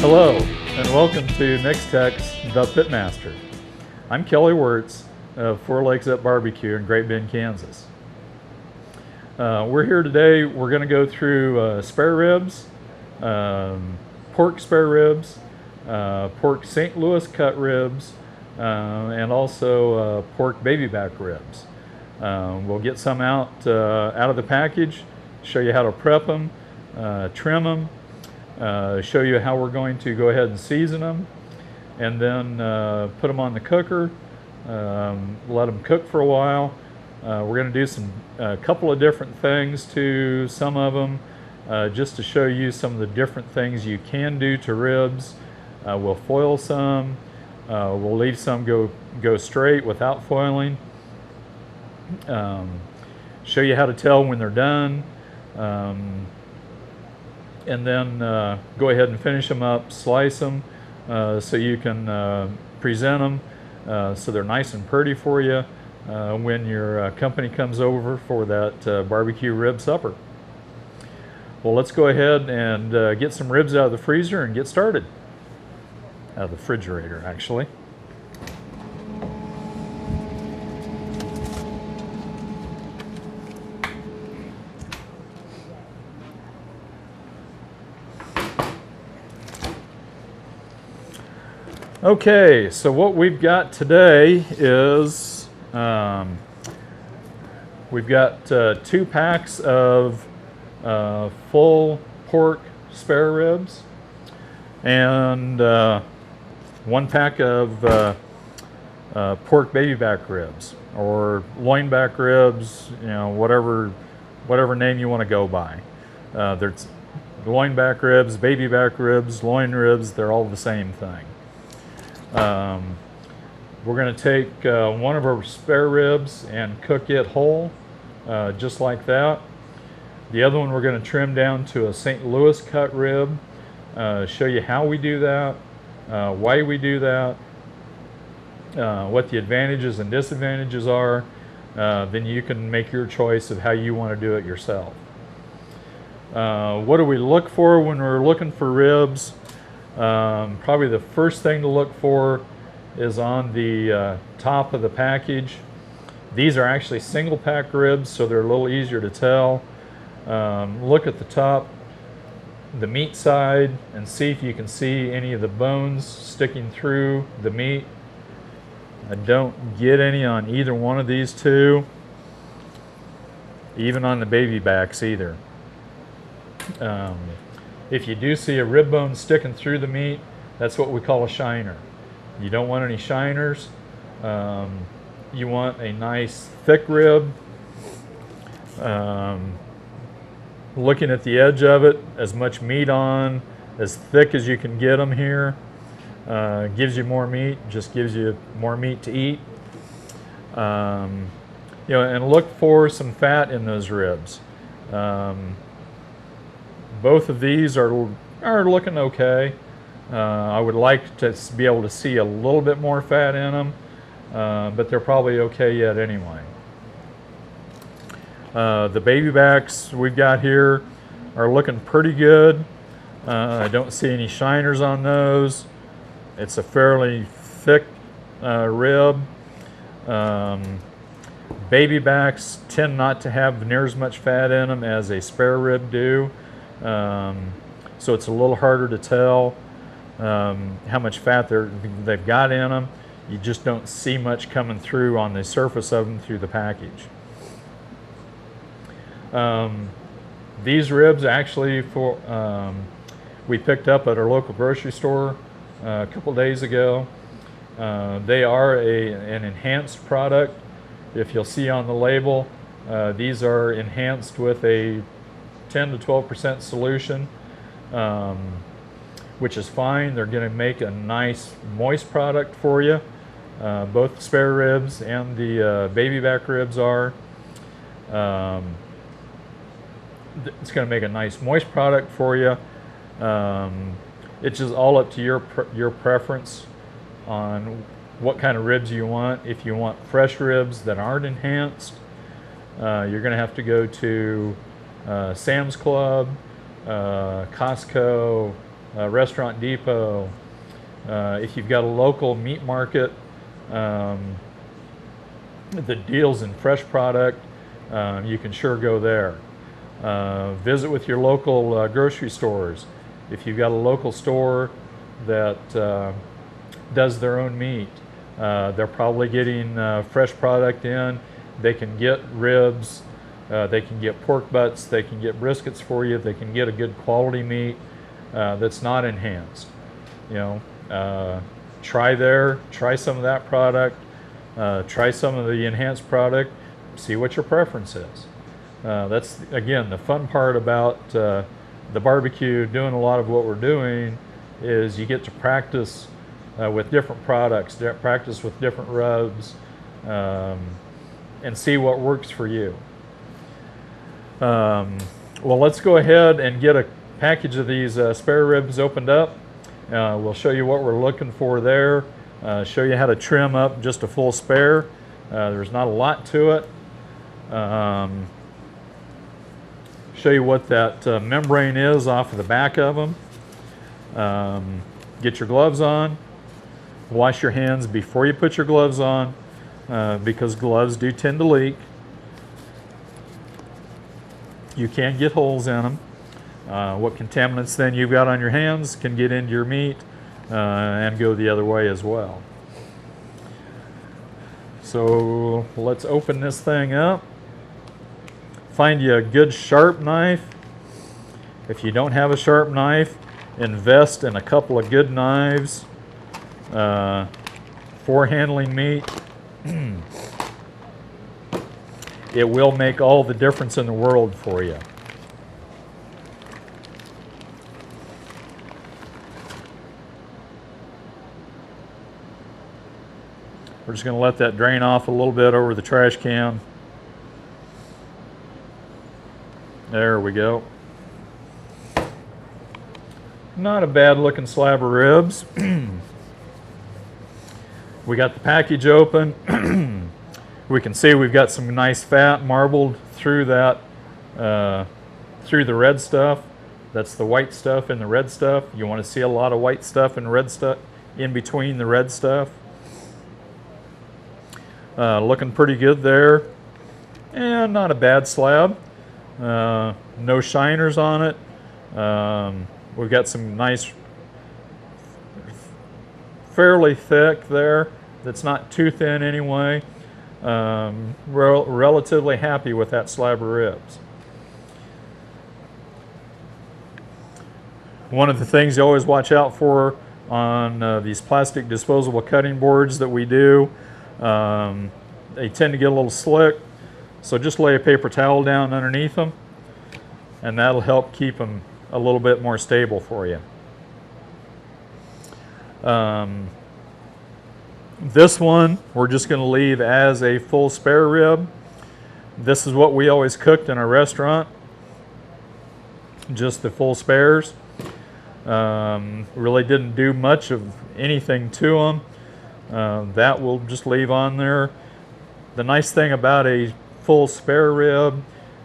Hello, and welcome to Mixtech's The Pitmaster. I'm Kelly Wirtz of Legs Up BBQ in Great Bend, Kansas. We're here today. We're going to go through spare ribs, pork spare ribs, pork St. Louis cut ribs, and also pork baby back ribs. We'll get some out of the package, show you how to prep them, trim them, show you how we're going to go ahead and season them, and then put them on the cooker, let them cook for a while. We're going to do a couple of different things to some of them, just to show you some of the different things you can do to ribs. We'll foil some, we'll leave some go straight without foiling, show you how to tell when they're done, and then go ahead and finish them up, slice them so you can present them so they're nice and pretty for you when your company comes over for that barbecue rib supper. Well, let's go ahead and get some ribs out of the freezer and get started. Out of the refrigerator, actually. Okay, so what we've got today is we've got 2 packs of full pork spare ribs and 1 pack of pork baby back ribs, or loin back ribs, whatever name you want to go by. There's loin back ribs, baby back ribs, loin ribs, they're all the same thing. We're going to take one of our spare ribs and cook it whole, just like that. The other one we're going to trim down to a St. Louis cut rib, show you how we do that, why we do that, what the advantages and disadvantages are. Then you can make your choice of how you want to do it yourself. What do we look for when we're looking for ribs? Probably the first thing to look for is on the top of the package. These are actually single pack ribs, so they're a little easier to tell. Look at the top, the meat side, and see if you can see any of the bones sticking through the meat. I don't get any on either one of these two, even on the baby backs either. If you do see a rib bone sticking through the meat, that's what we call a shiner. You don't want any shiners. You want a nice thick rib. Looking at the edge of it, as much meat on, as thick as you can get them here. Gives you more meat, just gives you more meat to eat. And look for some fat in those ribs. Both of these are looking okay. I would like to be able to see a little bit more fat in them, but they're probably okay yet anyway. The baby backs we've got here are looking pretty good. I don't see any shiners on those. It's a fairly thick rib. Baby backs tend not to have near as much fat in them as a spare rib do. So it's a little harder to tell how much fat they've got in them. You just don't see much coming through on the surface of them through the package. These ribs actually we picked up at our local grocery store a couple days ago. They are an enhanced product. If you'll see on the label, these are enhanced with a 10 to 12% solution, which is fine. They're going to make a nice moist product for you. Both the spare ribs and the baby back ribs are. It's going to make a nice moist product for you. It's just all up to your preference on what kind of ribs you want. If you want fresh ribs that aren't enhanced, you're going to have to go to Sam's Club, Costco, Restaurant Depot. If you've got a local meat market that deals in fresh product, you can sure go there. Visit with your local grocery stores. If you've got a local store that does their own meat, they're probably getting fresh product in. They can get ribs, they can get pork butts, they can get briskets for you, they can get a good quality meat that's not enhanced. You know, try some of that product, try some of the enhanced product, see what your preference is. That's, again, the fun part about the barbecue, doing a lot of what we're doing, is you get to practice with different products, practice with different rubs, and see what works for you. Well, let's go ahead and get a package of these spare ribs opened up. We'll show you what we're looking for there, show you how to trim up just a full spare. There's not a lot to it. Show you what that membrane is off of the back of them. Get your gloves on. Wash your hands before you put your gloves on, because gloves do tend to leak. You can get holes in them. What contaminants then you've got on your hands can get into your meat and go the other way as well. So let's open this thing up. Find you a good sharp knife. If you don't have a sharp knife, invest in a couple of good knives for handling meat. It will make all the difference in the world for you. We're just going to let that drain off a little bit over the trash can. There we go. Not a bad looking slab of ribs. We got the package open. We can see we've got some nice fat marbled through that, through the red stuff. That's the white stuff and the red stuff. You want to see a lot of white stuff and red stuff in between the red stuff. Looking pretty good there. And not a bad slab. No shiners on it. We've got some nice, fairly thick there. That's not too thin anyway. Relatively happy with that slab of ribs. One of the things you always watch out for on these plastic disposable cutting boards that we do, they tend to get a little slick. So just lay a paper towel down underneath them, and that'll help keep them a little bit more stable for you. This one we're just going to leave as a full spare rib. This is what we always cooked in our restaurant, just the full spares. Really didn't do much of anything to them. That we'll just leave on there. The nice thing about a full spare rib,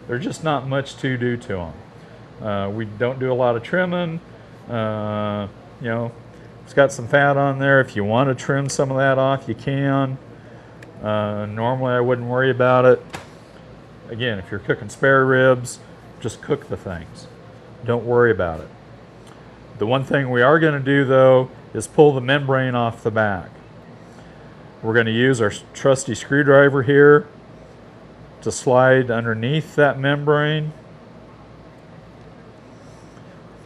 there's just not much to do to them. We don't do a lot of trimming. You know, it's got some fat on there. If you want to trim some of that off, you can. Normally I wouldn't worry about it. Again, if you're cooking spare ribs, just cook the things. Don't worry about it. The one thing we are going to do though is pull the membrane off the back. We're going to use our trusty screwdriver here to slide underneath that membrane.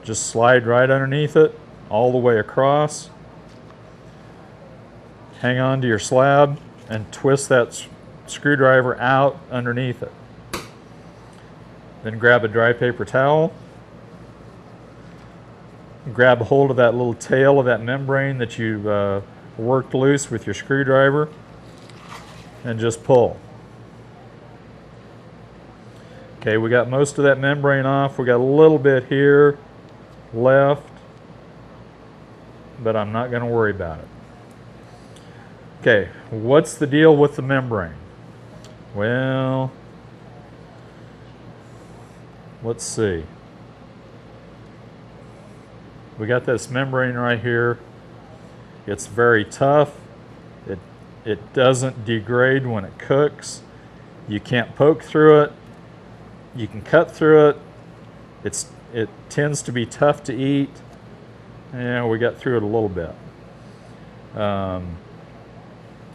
Just slide right underneath it, all the way across. Hang on to your slab and twist that screwdriver out underneath it. Then grab a dry paper towel. Grab a hold of that little tail of that membrane that you've worked loose with your screwdriver and just pull. Okay, we got most of that membrane off. We got a little bit here left, but I'm not going to worry about it. Okay, what's the deal with the membrane? Well, let's see. We got this membrane right here. It's very tough. It doesn't degrade when it cooks. You can't poke through it. You can cut through it. It tends to be tough to eat. And we got through it a little bit.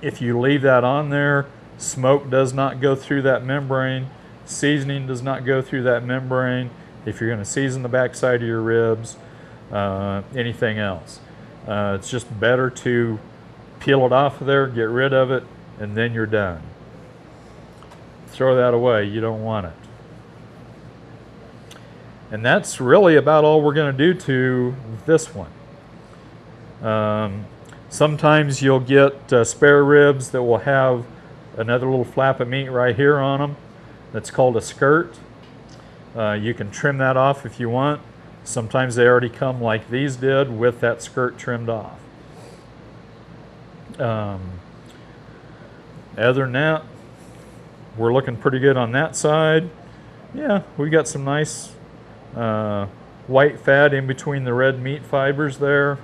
If you leave that on there, smoke does not go through that membrane. Seasoning does not go through that membrane. If you're going to season the backside of your ribs, anything else. It's just better to peel it off of there, get rid of it, and then you're done. Throw that away. You don't want it. And that's really about all we're going to do to this one. Sometimes you'll get spare ribs that will have another little flap of meat right here on them. That's called a skirt. You can trim that off if you want. Sometimes they already come like these did with that skirt trimmed off. Other than that, we're looking pretty good on that side. Yeah, we got some nice white fat in between the red meat fibers there.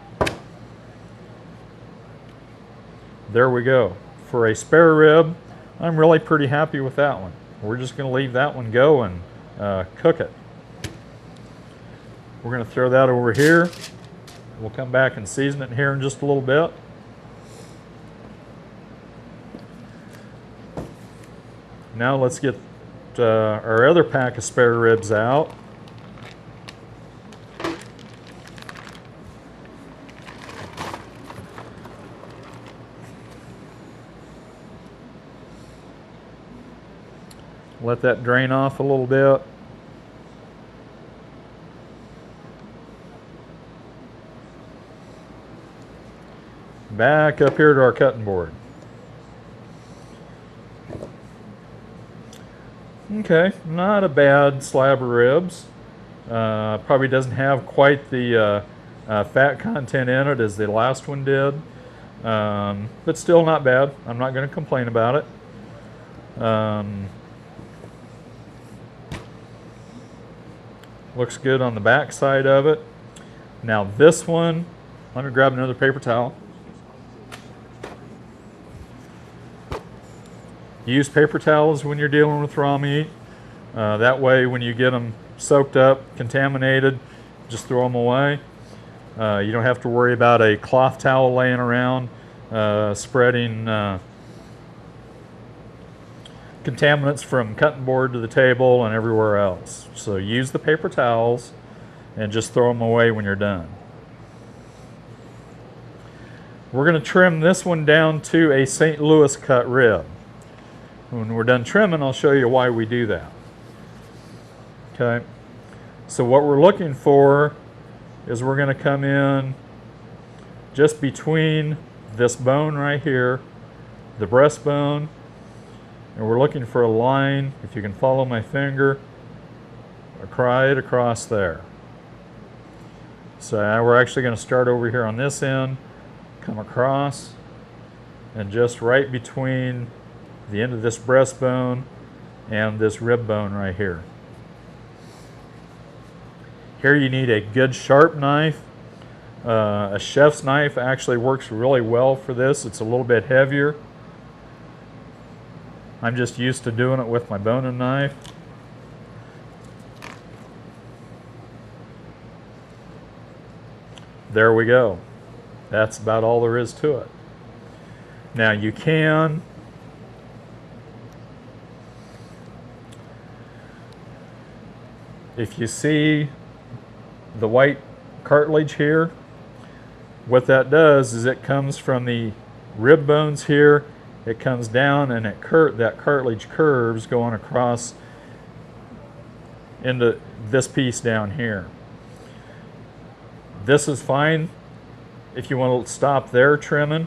There we go. For a spare rib, I'm really pretty happy with that one. We're just going to leave that one go and cook it. We're going to throw that over here. We'll come back and season it here in just a little bit. Now let's get our other pack of spare ribs out. Let that drain off a little bit. Back up here to our cutting board. Okay, not a bad slab of ribs. Probably doesn't have quite the fat content in it as the last one did, but still not bad. I'm not going to complain about it. Looks good on the back side of it. Now this one, let me grab another paper towel. Use paper towels when you're dealing with raw meat. That way when you get them soaked up, contaminated, just throw them away. You don't have to worry about a cloth towel laying around spreading contaminants from cutting board to the table and everywhere else. So use the paper towels and just throw them away when you're done. We're going to trim this one down to a St. Louis cut rib. When we're done trimming, I'll show you why we do that. Okay, so what we're looking for is we're going to come in just between this bone right here, the breastbone, and we're looking for a line, if you can follow my finger, right across there. So now we're actually going to start over here on this end, come across, and just right between the end of this breastbone and this rib bone right here. Here you need a good sharp knife. A chef's knife actually works really well for this. It's a little bit heavier. I'm just used to doing it with my boning knife. There we go. That's about all there is to it. Now you can if you see the white cartilage here, what that does is it comes from the rib bones here, it comes down and that cartilage curves going across into this piece down here. This is fine if you want to stop there trimming.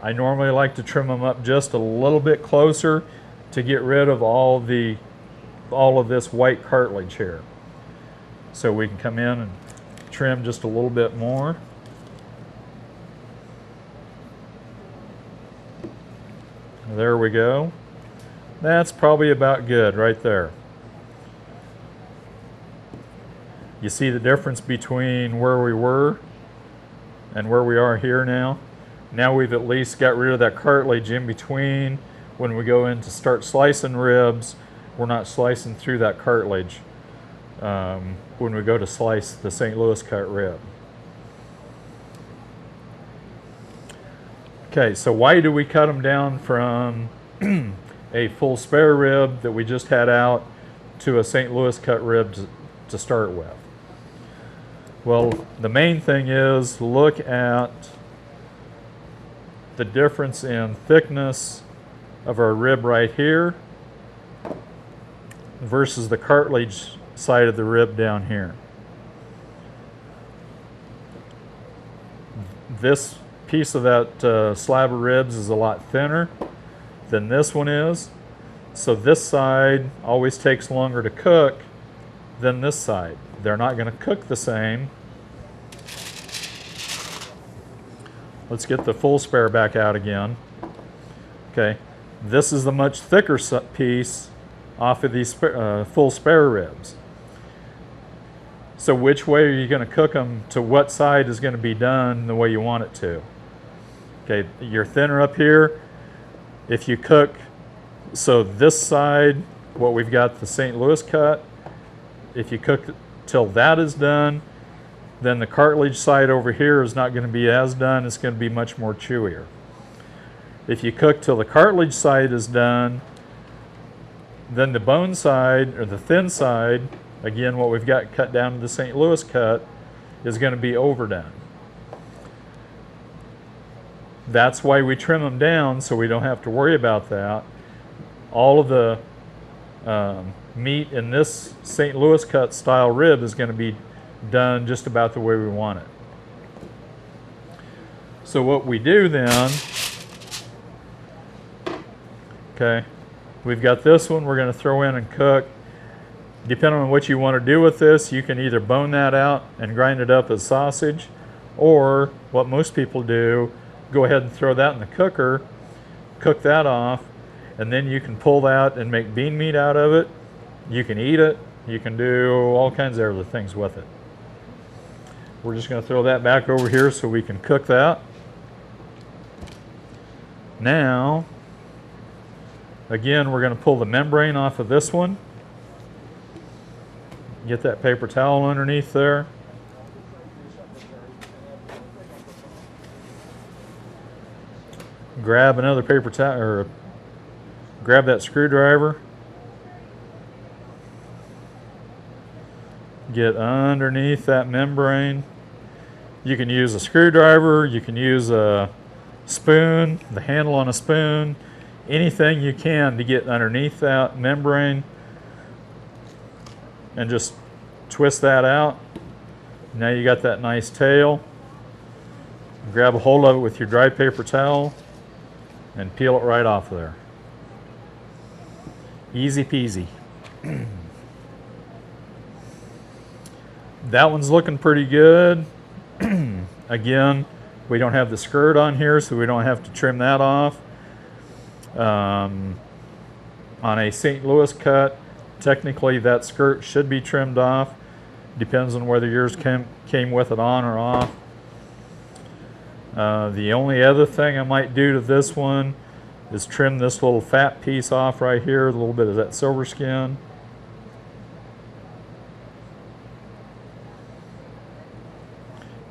I normally like to trim them up just a little bit closer to get rid of all of this white cartilage here. So we can come in and trim just a little bit more. There we go. That's probably about good right there. You see the difference between where we were and where we are here now? Now we've at least got rid of that cartilage in between. When we go in to start slicing ribs, we're not slicing through that cartilage when we go to slice the St. Louis cut rib. Okay, so why do we cut them down from a full spare rib that we just had out to a St. Louis cut rib to start with? Well, the main thing is look at the difference in thickness of our rib right here versus the cartilage side of the rib down here. This piece of that slab of ribs is a lot thinner than this one is, so this side always takes longer to cook than this side. They're not going to cook the same. Let's get the full spare back out again. Okay, this is the much thicker piece off of these full spare ribs. So which way are you going to cook them to what side is going to be done the way you want it to? Okay, you're thinner up here. If you cook, so this side, what we've got the St. Louis cut, if you cook till that is done, then the cartilage side over here is not going to be as done. It's going to be much more chewier. If you cook till the cartilage side is done, then the bone side, or the thin side, again what we've got cut down to the St. Louis cut, is going to be overdone. That's why we trim them down, so we don't have to worry about that. All of the meat in this St. Louis cut style rib is going to be done just about the way we want it. So what we do then, okay, we've got this one we're going to throw in and cook. Depending on what you want to do with this, you can either bone that out and grind it up as sausage, or what most people do, go ahead and throw that in the cooker, cook that off, and then you can pull that and make bean meat out of it. You can eat it. You can do all kinds of other things with it. We're just going to throw that back over here so we can cook that. Now, again, we're going to pull the membrane off of this one. Get that paper towel underneath there. Grab another paper towel, or grab that screwdriver. Get underneath that membrane. You can use a screwdriver, you can use a spoon, the handle on a spoon, anything you can to get underneath that membrane, and just twist that out. Now you got that nice tail. Grab a hold of it with your dry paper towel and peel it right off of there. Easy peasy. That one's looking pretty good. Again, we don't have the skirt on here, so we don't have to trim that off. On a St. Louis cut, technically that skirt should be trimmed off. Depends on whether yours came with it on or off. The only other thing I might do to this one is trim this little fat piece off right here, a little bit of that silver skin.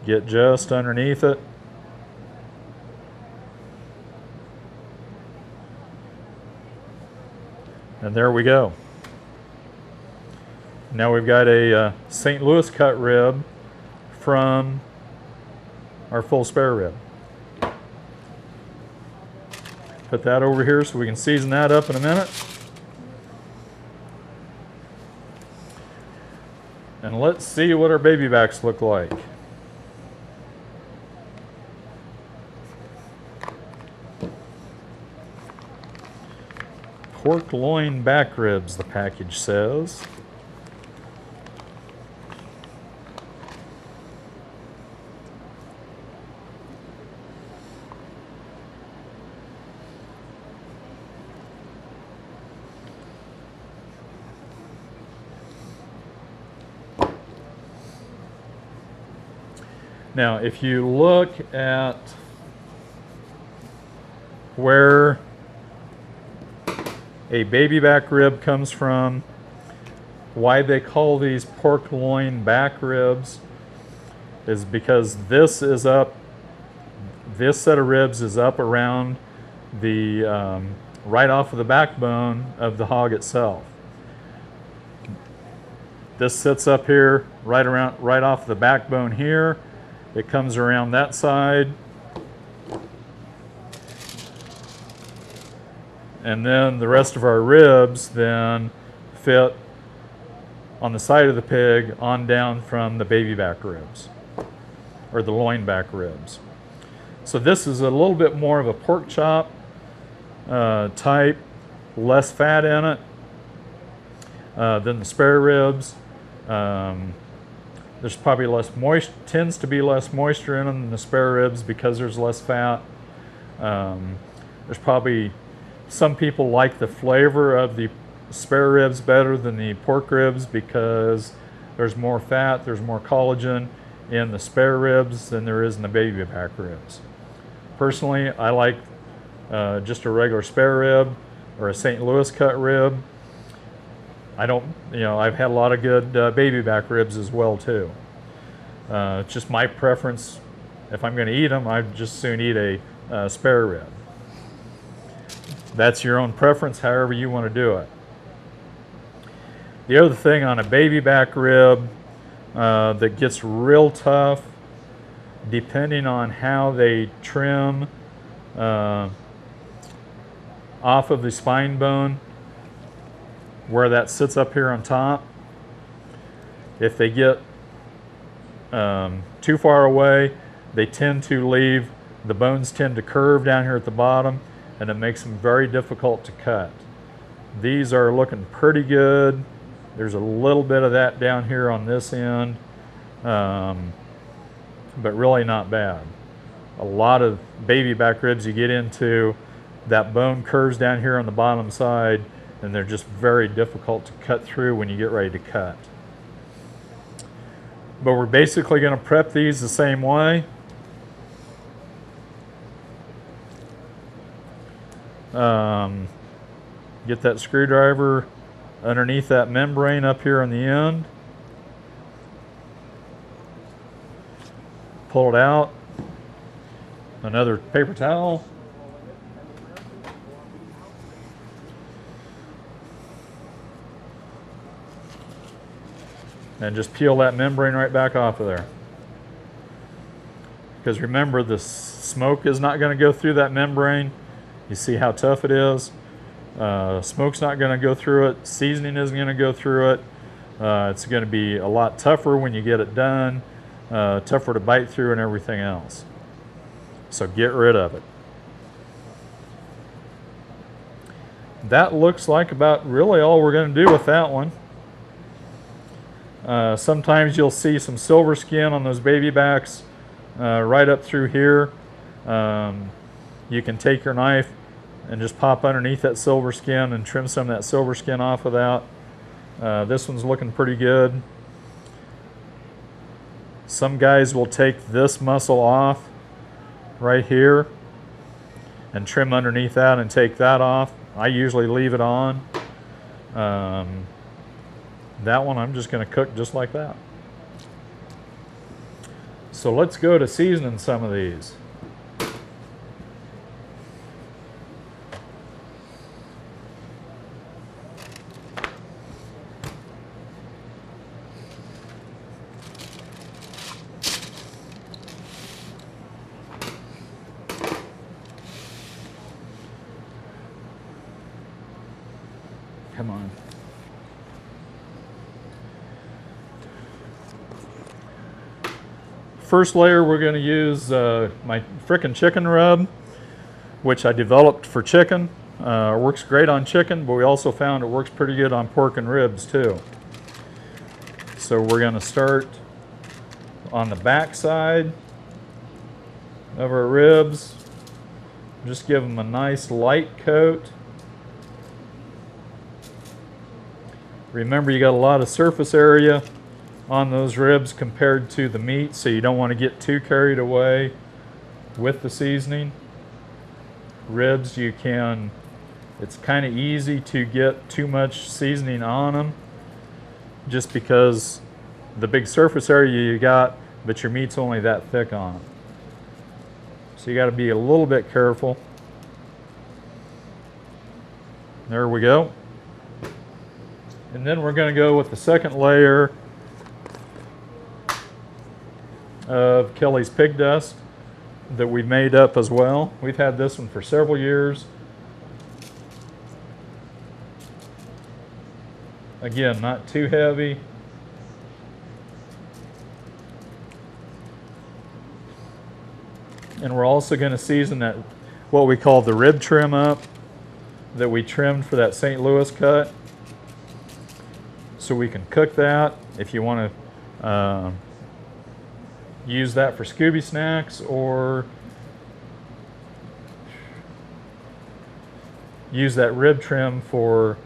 Get just underneath it. And there we go. Now we've got a St. Louis cut rib from our full spare rib. Put that over here so we can season that up in a minute. And let's see what our baby backs look like. Pork loin back ribs, the package says. Now, if you look at where a baby back rib comes from, why they call these pork loin back ribs is because this set of ribs is up around the right off of the backbone of the hog itself. This sits up here right off the backbone here. It comes around that side, and then the rest of our ribs then fit on the side of the pig on down from the baby back ribs, or the loin back ribs. So this is a little bit more of a pork chop type, less fat in it than the spare ribs. There's probably tends to be less moisture in them than the spare ribs because there's less fat. There's probably some people like the flavor of the spare ribs better than the pork ribs because there's more fat, there's more collagen in the spare ribs than there is in the baby back ribs. Personally, I like just a regular spare rib or a St. Louis cut rib. I've had a lot of good baby back ribs as well too. It's just my preference. If I'm going to eat them, I'd just soon eat a spare rib. That's your own preference, however you want to do it. The other thing on a baby back rib that gets real tough, depending on how they trim off of the spine bone, where that sits up here on top. If they get too far away, the bones tend to curve down here at the bottom, and it makes them very difficult to cut. These are looking pretty good. There's a little bit of that down here on this end, but really not bad. A lot of baby back ribs you get into, that bone curves down here on the bottom side, and they're just very difficult to cut through when you get ready to cut. But we're basically going to prep these the same way. Get that screwdriver underneath that membrane up here on the end. Pull it out. Another paper towel. And just peel that membrane right back off of there. Because remember, the smoke is not going to go through that membrane. You see how tough it is? Smoke's not going to go through it. Seasoning isn't going to go through it. It's going to be a lot tougher when you get it done. Tougher to bite through and everything else. So get rid of it. That looks like about really all we're going to do with that one. Sometimes you'll see some silver skin on those baby backs right up through here. You can take your knife and just pop underneath that silver skin and trim some of that silver skin off of that. This one's looking pretty good. Some guys will take this muscle off right here and trim underneath that and take that off. I usually leave it on. That one I'm just going to cook just like that. So let's go to seasoning some of these. Come on. First layer, we're going to use my frickin' chicken rub, which I developed for chicken. Works great on chicken, but we also found it works pretty good on pork and ribs too. So we're going to start on the back side of our ribs. Just give them a nice light coat. Remember, you got a lot of surface area on those ribs compared to the meat, so you don't want to get too carried away with the seasoning. Ribs, it's kind of easy to get too much seasoning on them just because the big surface area you got, but your meat's only that thick on them. So you got to be a little bit careful. There we go. And then we're going to go with the second layer of Kelly's pig dust that we made up as well. We've had this one for several years. Again, not too heavy. And we're also going to season that, what we call the rib trim up, that we trimmed for that St. Louis cut. So we can cook that if you want to use that for Scooby snacks, or use that rib trim for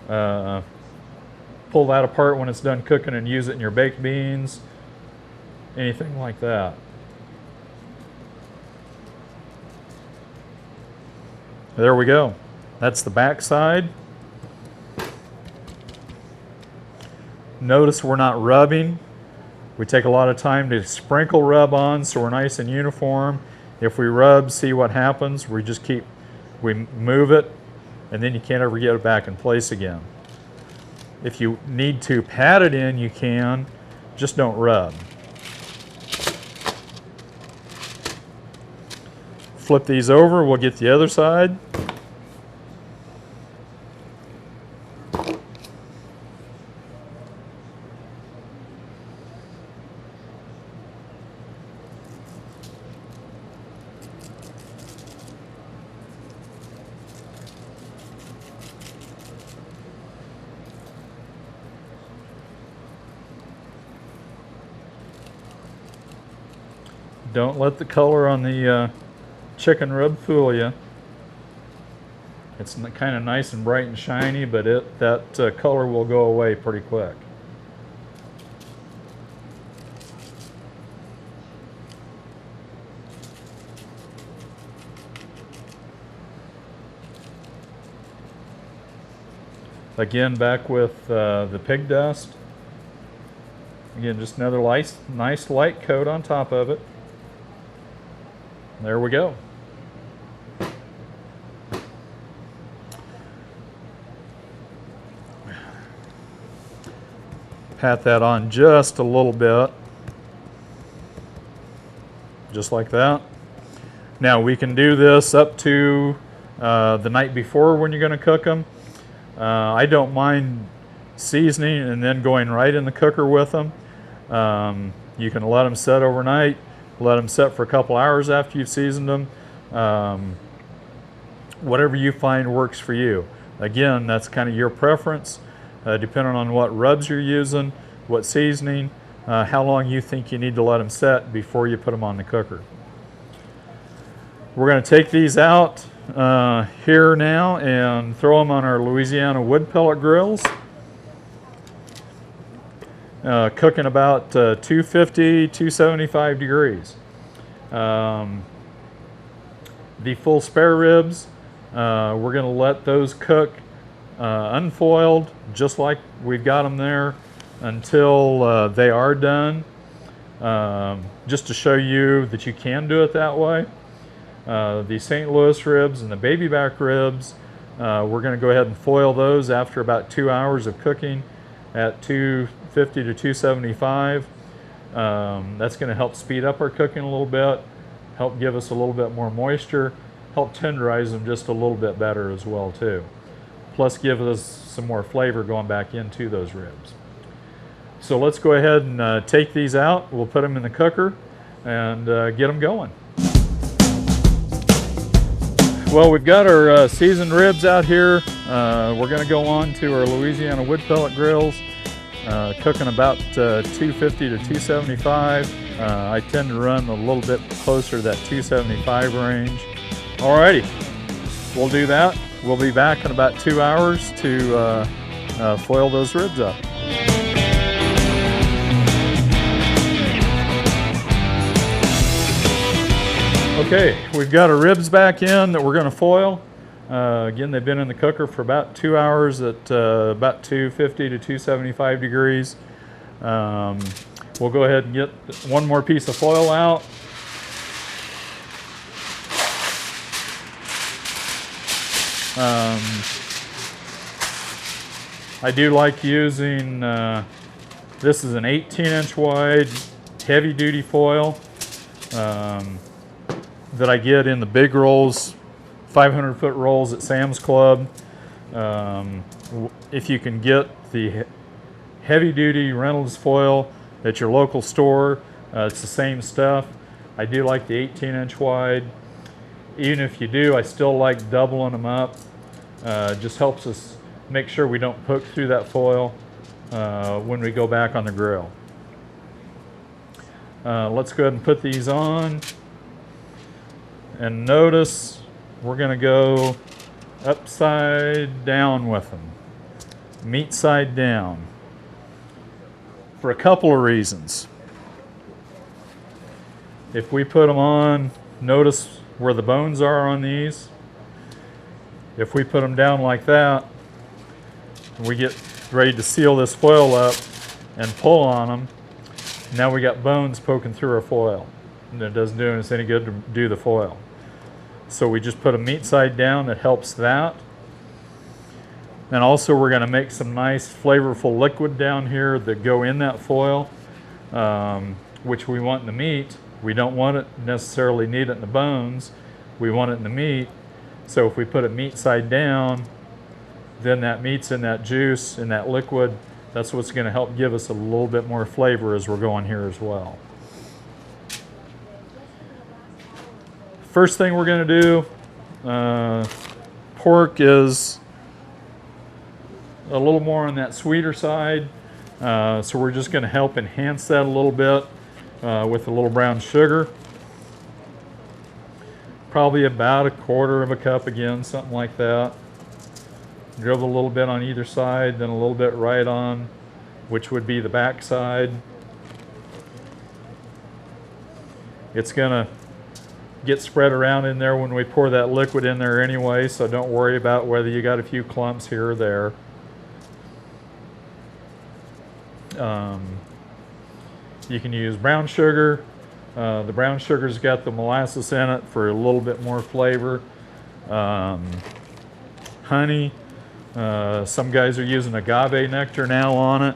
pull that apart when it's done cooking and use it in your baked beans, anything like that. There we go. That's the back side. Notice we're not rubbing. We take a lot of time to sprinkle rub on so we're nice and uniform. If we rub, see what happens. We move it, and then you can't ever get it back in place again. If you need to pat it in, you can, just don't rub. Flip these over, we'll get the other side. Don't let the color on the chicken rib fool you. It's kind of nice and bright and shiny, but that color will go away pretty quick. Again, back with the pig dust. Again, just another nice light coat on top of it. There we go. Pat that on just a little bit. Just like that. Now we can do this up to the night before when you're going to cook them. I don't mind seasoning and then going right in the cooker with them. You can let them set overnight. Let them set for a couple hours after you've seasoned them. Whatever you find works for you. Again, that's kind of your preference, depending on what rubs you're using, what seasoning, how long you think you need to let them set before you put them on the cooker. We're going to take these out here now and throw them on our Louisiana wood pellet grills. Cooking about 250, 275 degrees. The full spare ribs, we're going to let those cook unfoiled, just like we've got them there, until they are done, just to show you that you can do it that way. The St. Louis ribs and the baby back ribs, we're going to go ahead and foil those after about 2 hours of cooking at 250 to 275. That's going to help speed up our cooking a little bit, help give us a little bit more moisture, help tenderize them just a little bit better as well too. Plus give us some more flavor going back into those ribs. So let's go ahead and take these out. We'll put them in the cooker and get them going. Well, we've got our seasoned ribs out here. We're going to go on to our Louisiana wood pellet grills, cooking about 250 to 275. I tend to run a little bit closer to that 275 range. Alrighty, we'll do that. We'll be back in about 2 hours to foil those ribs up. Okay, we've got our ribs back in that we're going to foil. Again, they've been in the cooker for about 2 hours at about 250 to 275 degrees. We'll go ahead and get one more piece of foil out. I do like using, this is an 18-inch wide heavy duty foil that I get in the big rolls, 500-foot rolls at Sam's Club. If you can get the heavy duty Reynolds foil at your local store, it's the same stuff. I do like the 18-inch wide. Even if you do, I still like doubling them up. Just helps us make sure we don't poke through that foil when we go back on the grill. Let's go ahead and put these on. And notice we're going to go upside down with them. Meat side down. For a couple of reasons. If we put them on, notice where the bones are on these. If we put them down like that, we get ready to seal this foil up and pull on them. Now we got bones poking through our foil. And it doesn't do us any good to do the foil. So we just put a meat side down that helps that. And also we're going to make some nice flavorful liquid down here that go in that foil, which we want in the meat. We don't want it necessarily need it in the bones. We want it in the meat. So if we put it meat side down, then that meat's in that juice, in that liquid. That's what's going to help give us a little bit more flavor as we're going here as well. First thing we're going to do, pork is a little more on that sweeter side. So we're just going to help enhance that a little bit with a little brown sugar. Probably about 1/4 cup again, something like that. Drizzle a little bit on either side, then a little bit right on, which would be the back side. It's going to get spread around in there when we pour that liquid in there anyway, so don't worry about whether you got a few clumps here or there. You can use brown sugar. The brown sugar's got the molasses in it for a little bit more flavor. Honey. Some guys are using agave nectar now on it.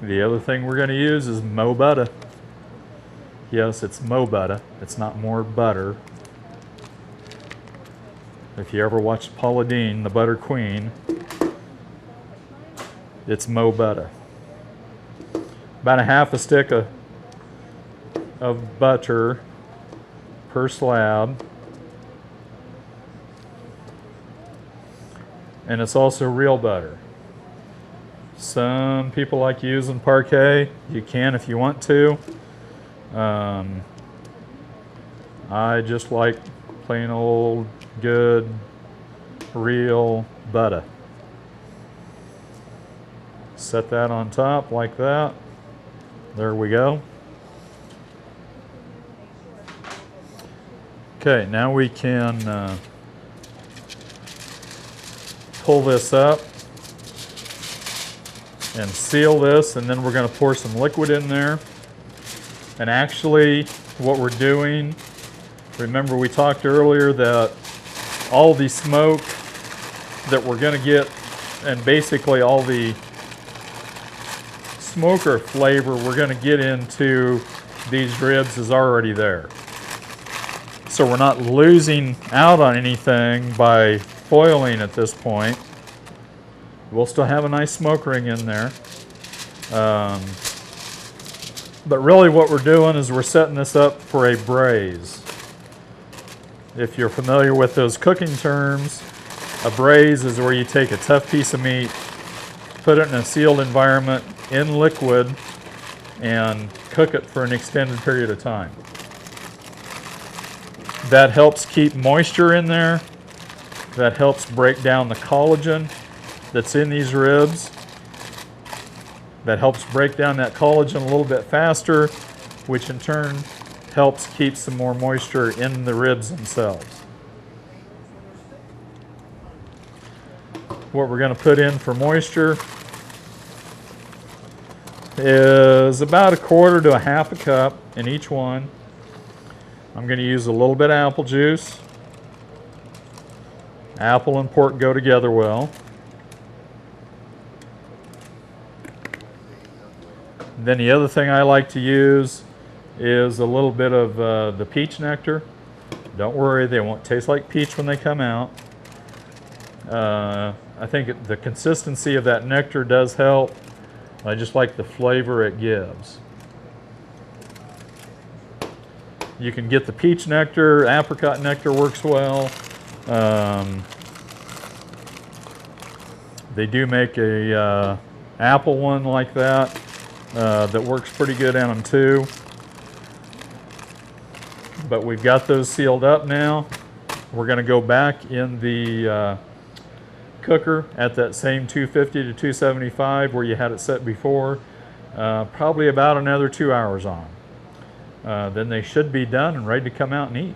The other thing we're going to use is mo butter. Yes, it's mo butter. It's not more butter. If you ever watched Paula Deen, the Butter Queen, it's mo butter. About 1/2 stick of butter per slab. And it's also real butter. Some people like using Parquet. You can if you want to. I just like plain old good real butter. Set that on top like that. There we go. Okay, now we can pull this up and seal this, and then we're going to pour some liquid in there. And actually what we're doing, remember we talked earlier that all the smoke that we're going to get, and basically all the smoker flavor we're going to get into these ribs is already there. So we're not losing out on anything by foiling at this point. We'll still have a nice smoke ring in there. But really what we're doing is we're setting this up for a braise. If you're familiar with those cooking terms, a braise is where you take a tough piece of meat, put it in a sealed environment in liquid, and cook it for an extended period of time. That helps keep moisture in there. That helps break down the collagen that's in these ribs. That helps break down that collagen a little bit faster, which in turn helps keep some more moisture in the ribs themselves. What we're going to put in for moisture is about 1/4 to 1/2 cup in each one. I'm going to use a little bit of apple juice. Apple and pork go together well. Then the other thing I like to use is a little bit of the peach nectar. Don't worry, they won't taste like peach when they come out. I think the consistency of that nectar does help. I just like the flavor it gives. You can get the peach nectar, apricot nectar works well. They do make a apple one like that that works pretty good in them too. But we've got those sealed up now. We're going to go back in the cooker at that same 250 to 275 where you had it set before, probably about another 2 hours on. Then they should be done and ready to come out and eat.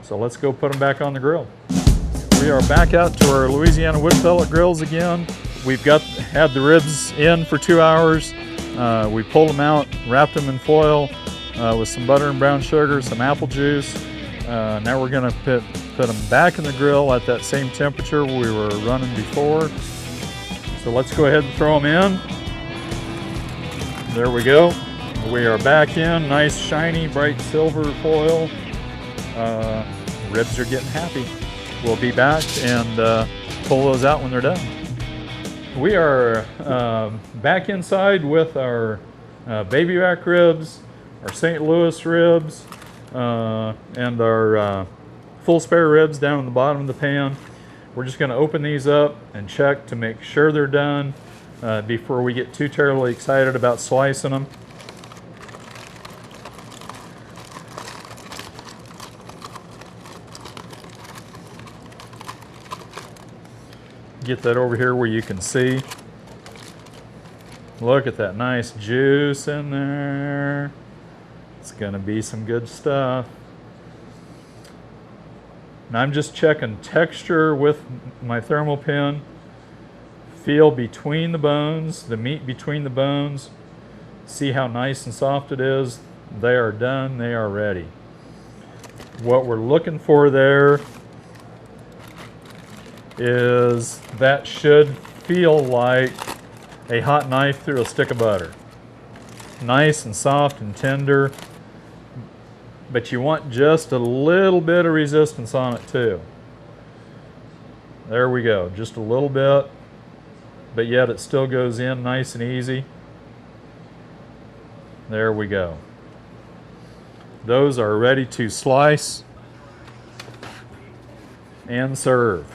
So let's go put them back on the grill. We are back out to our Louisiana wood pellet grills again. We've had the ribs in for 2 hours. We pulled them out, wrapped them in foil with some butter and brown sugar, some apple juice. Now we're going to put them back in the grill at that same temperature we were running before. So let's go ahead and throw them in. There we go. We are back in, nice shiny bright silver foil. Ribs are getting happy. We'll be back and pull those out when they're done. We are back inside with our baby back ribs, our St. Louis ribs, and our full spare ribs down in the bottom of the pan. We're just going to open these up and check to make sure they're done before we get too terribly excited about slicing them. Get that over here where you can see. Look at that nice juice in there. It's going to be some good stuff. And I'm just checking texture with my thermal pin. Feel between the bones, the meat between the bones. See how nice and soft it is. They are done, they are ready. What we're looking for there is that should feel like a hot knife through a stick of butter. Nice and soft and tender, but you want just a little bit of resistance on it too. There we go, just a little bit, but yet it still goes in nice and easy. There we go. Those are ready to slice and serve.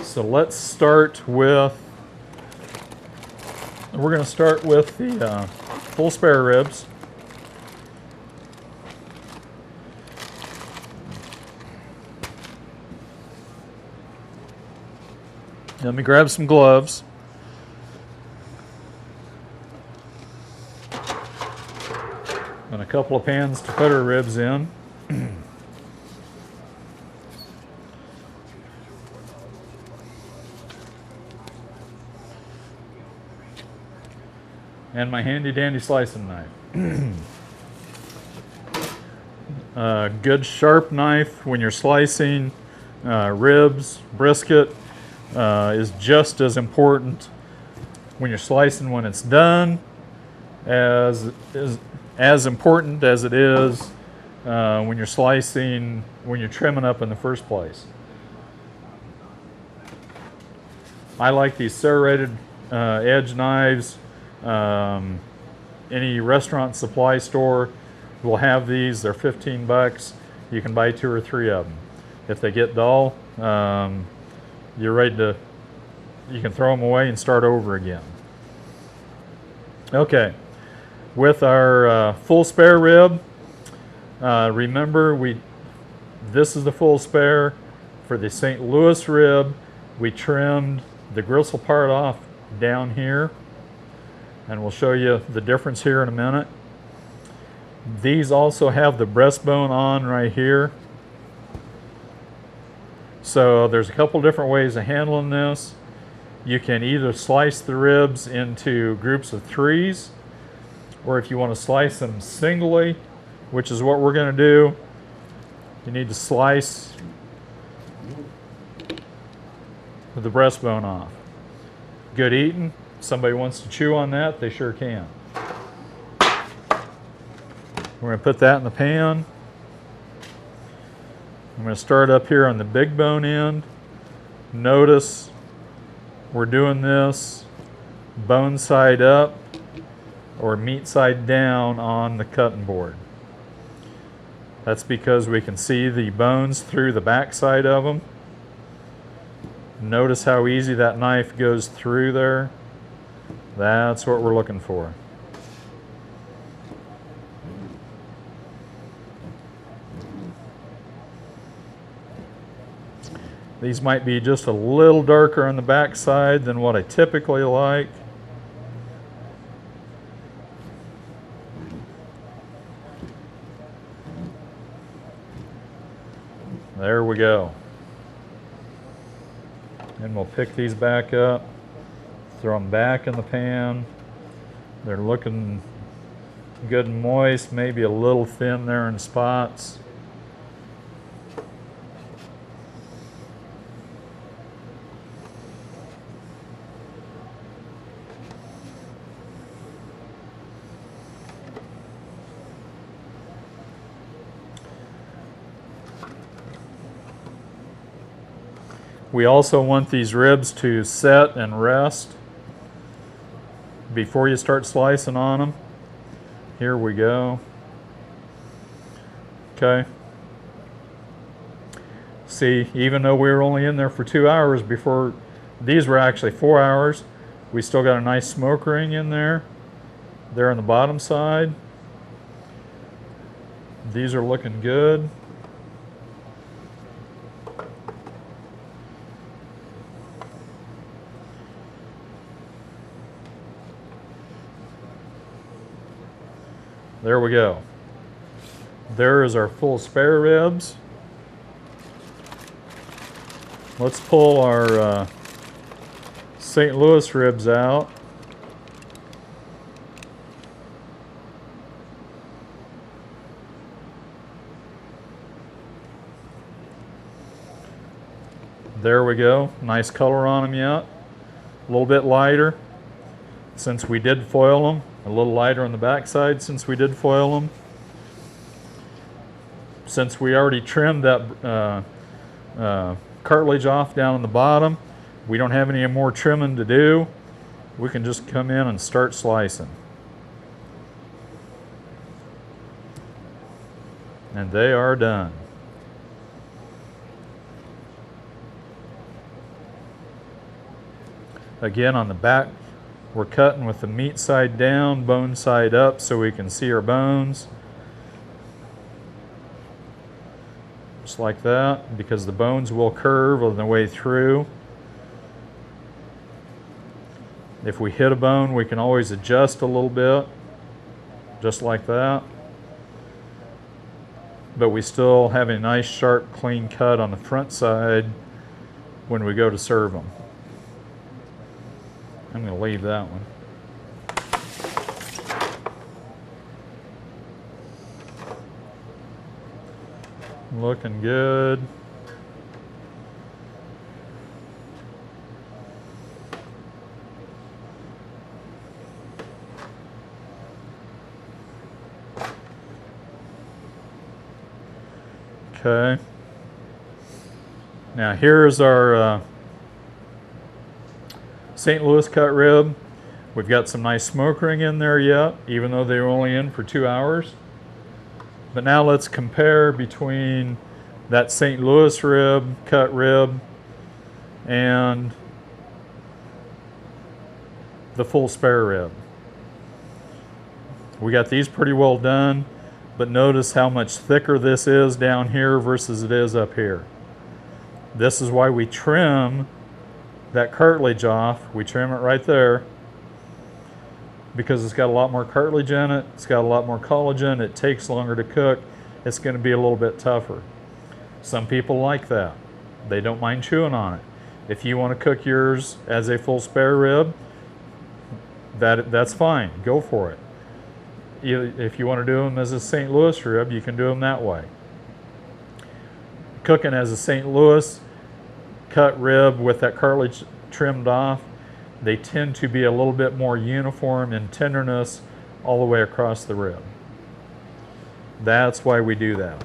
So let's start with, we're going to start with the full spare ribs. Let me grab some gloves. And a couple of pans to put our ribs in. And my handy dandy slicing knife. Good sharp knife when you're slicing ribs, brisket is just as important when you're slicing when it's done as important as it is when you're slicing, when you're trimming up in the first place. I like these serrated edge knives. Any restaurant supply store will have these. They're 15 bucks. You can buy 2 or 3 of them. If they get dull, you're ready to, you can throw them away and start over again. Okay, with our full spare rib, remember this is the full spare. For the St. Louis rib, we trimmed the gristle part off down here, and we'll show you the difference here in a minute. These also have the breastbone on right here. So there's a couple different ways of handling this. You can either slice the ribs into groups of 3s, or if you want to slice them singly, which is what we're going to do, you need to slice the breastbone off. Good eating. If somebody wants to chew on that, they sure can. We're going to put that in the pan. I'm going to start up here on the big bone end. Notice we're doing this bone side up or meat side down on the cutting board. That's because we can see the bones through the back side of them. Notice how easy that knife goes through there. That's what we're looking for. These might be just a little darker on the back side than what I typically like. There we go. And we'll pick these back up, throw them back in the pan. They're looking good and moist, maybe a little thin there in spots. We also want these ribs to set and rest before you start slicing on them. Here we go. Okay. See, even though we were only in there for 2 hours before, these were actually 4 hours, we still got a nice smoke ring in there on the bottom side. These are looking good. There we go. There is our full spare ribs. Let's pull our St. Louis ribs out. There we go. Nice color on them yet. A little bit lighter since we did foil them. A little lighter on the back side since we did foil them. Since we already trimmed that cartilage off down on the bottom, we don't have any more trimming to do. We can just come in and start slicing. And they are done. Again, on the back, we're cutting with the meat side down, bone side up, so we can see our bones. Just like that, because the bones will curve on the way through. If we hit a bone, we can always adjust a little bit, just like that. But we still have a nice, sharp, clean cut on the front side when we go to serve them. I'm going to leave that one. Looking good. Okay. Now here's our St. Louis cut rib. We've got some nice smoke ring in there yet, even though they were only in for 2 hours. But now let's compare between that St. Louis rib, cut rib, and the full spare rib. We got these pretty well done, but notice how much thicker this is down here versus it is up here. This is why we trim that cartilage off. We trim it right there because it's got a lot more cartilage in it. It's got a lot more collagen. It takes longer to cook. It's going to be a little bit tougher. Some people like that. They don't mind chewing on it. If you want to cook yours as a full spare rib, that's fine. Go for it. If you want to do them as a St. Louis rib, you can do them that way. Cooking as a St. Louis cut rib with that cartilage trimmed off, they tend to be a little bit more uniform in tenderness all the way across the rib. That's why we do that.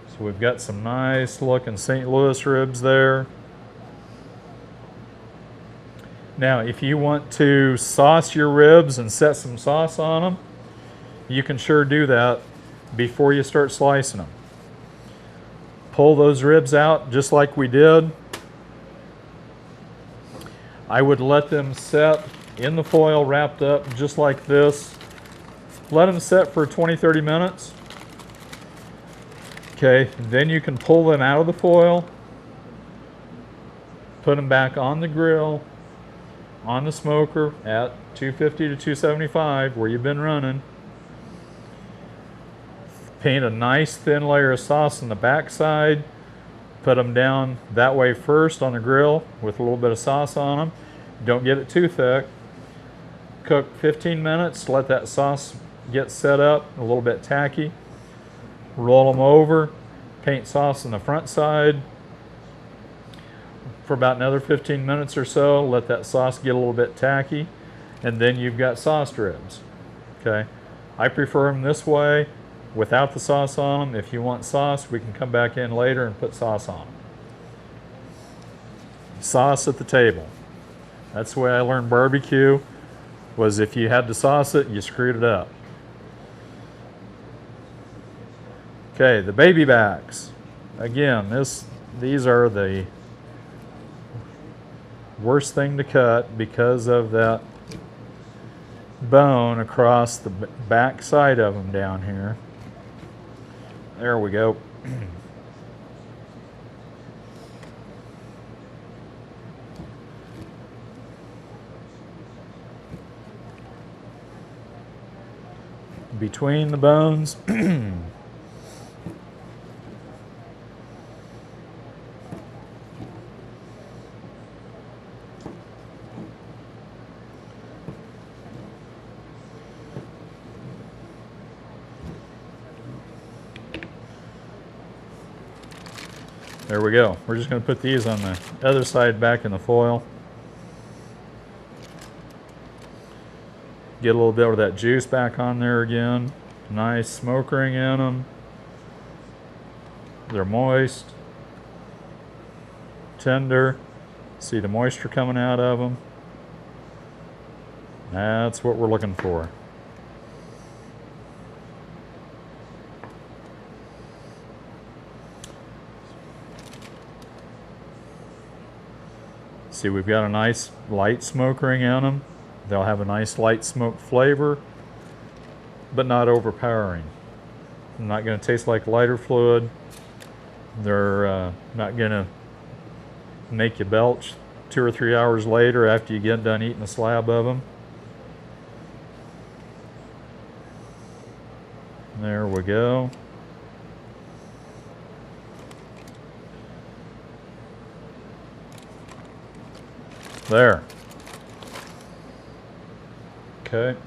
So we've got some nice looking St. Louis ribs there. Now, if you want to sauce your ribs and set some sauce on them, you can sure do that before you start slicing them. Pull those ribs out just like we did. I would let them set in the foil wrapped up just like this. Let them set for 20-30 minutes. Okay, then you can pull them out of the foil, put them back on the grill, on the smoker at 250 to 275 where you've been running. Paint a nice thin layer of sauce on the back side. Put them down that way first on the grill with a little bit of sauce on them. Don't get it too thick. Cook 15 minutes, let that sauce get set up, a little bit tacky. Roll them over, paint sauce on the front side. For about another 15 minutes or so, let that sauce get a little bit tacky, and then you've got sauced ribs. Okay, I prefer them this way without the sauce on them. If you want sauce, we can come back in later and put sauce on them. Sauce at the table. That's the way I learned barbecue, was if you had to sauce it, you screwed it up. Okay, the baby backs. Again, these are the worst thing to cut because of that bone across the back side of them down here. There we go. Between the bones. There we go. We're just going to put these on the other side back in the foil. Get a little bit of that juice back on there again. Nice smoke ring in them. They're moist, tender. See the moisture coming out of them. That's what we're looking for. See, we've got a nice light smoke ring in them. They'll have a nice light smoke flavor, but not overpowering. They're not going to taste like lighter fluid. They're not going to make you belch 2 or 3 hours later after you get done eating a slab of them. There we go. There. Okay.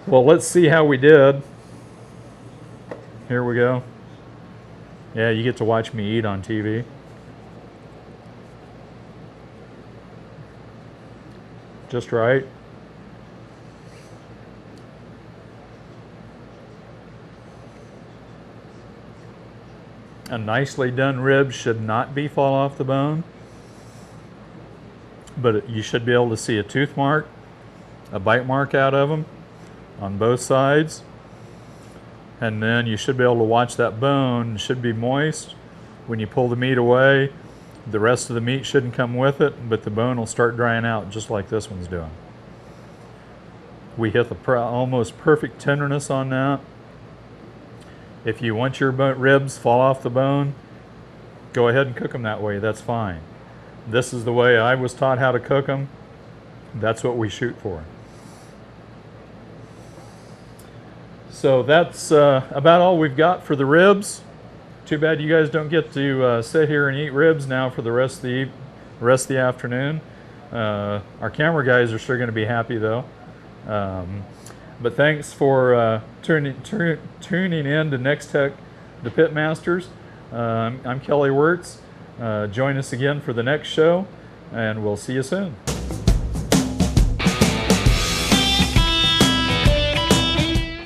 Well, let's see how we did. Here we go. Yeah, you get to watch me eat on TV. Just right. A nicely done rib should not be fall off the bone, but you should be able to see a tooth mark, a bite mark out of them on both sides. And then you should be able to watch that bone. It should be moist. When you pull the meat away, the rest of the meat shouldn't come with it, but the bone will start drying out just like this one's doing. We hit the almost perfect tenderness on that. If you want your ribs fall off the bone, go ahead and cook them that way. That's fine. This is the way I was taught how to cook them. That's what we shoot for. So that's about all we've got for the ribs. Too bad you guys don't get to sit here and eat ribs now for the rest of the afternoon. Our camera guys are sure going to be happy though. But thanks for tuning in to Next Tech, the Pitmasters. I'm Kelly Wirtz. Join us again for the next show, and we'll see you soon.